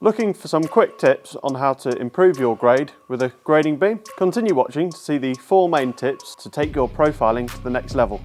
Looking for some quick tips on how to improve your grade with a grading beam? Continue watching to see the 4 main tips to take your profiling to the next level.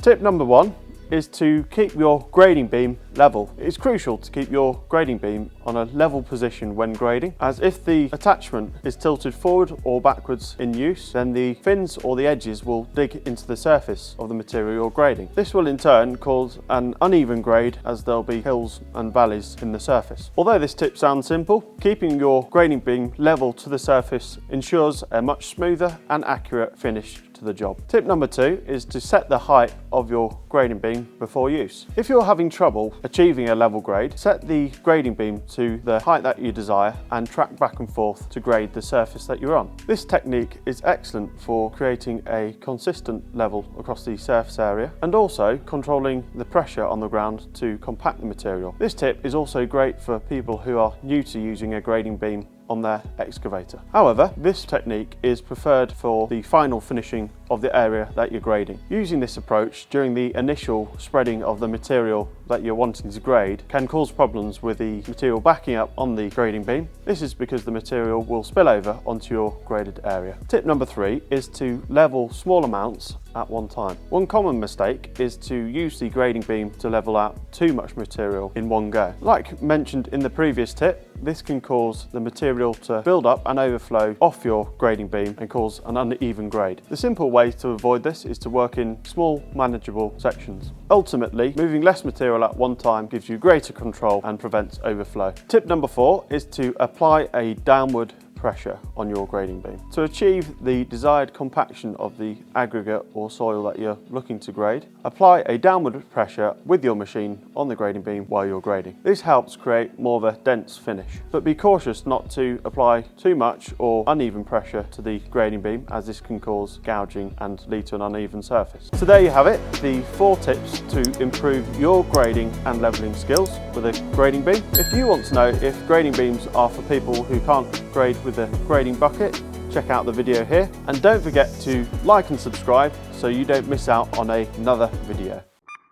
Tip number 1 is to keep your grading beam level. It's crucial to keep your grading beam on a level position when grading, as if the attachment is tilted forward or backwards in use, then the fins or the edges will dig into the surface of the material you're grading. This will in turn cause an uneven grade, as there'll be hills and valleys in the surface. Although this tip sounds simple, keeping your grading beam level to the surface ensures a much smoother and accurate finish to the job. Tip number 2 is to set the height of your grading beam before use. If you're having trouble achieving a level grade, set the grading beam to the height that you desire and track back and forth to grade the surface that you're on. This technique is excellent for creating a consistent level across the surface area and also controlling the pressure on the ground to compact the material. This tip is also great for people who are new to using a grading beam on their excavator. However, this technique is preferred for the final finishing of the area that you're grading. Using this approach during the initial spreading of the material that you're wanting to grade can cause problems with the material backing up on the grading beam. This is because the material will spill over onto your graded area. Tip number 3 is to level small amounts at one time. One common mistake is to use the grading beam to level out too much material in one go. Like mentioned in the previous tip, this can cause the material to build up and overflow off your grading beam and cause an uneven grade. The simple way to avoid this is to work in small, manageable sections. Ultimately, moving less material at one time gives you greater control and prevents overflow. Tip number 4 is to apply a downward pressure on your grading beam. To achieve the desired compaction of the aggregate or soil that you're looking to grade, apply a downward pressure with your machine on the grading beam while you're grading. This helps create more of a dense finish, but be cautious not to apply too much or uneven pressure to the grading beam, as this can cause gouging and lead to an uneven surface. So there you have it, the 4 tips to improve your grading and leveling skills with a grading beam. If you want to know if grading beams are for people who can't grade with a grading bucket, check out the video here, and don't forget to like and subscribe so you don't miss out on another video.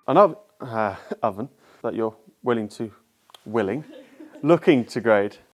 An oven that you're looking to grade.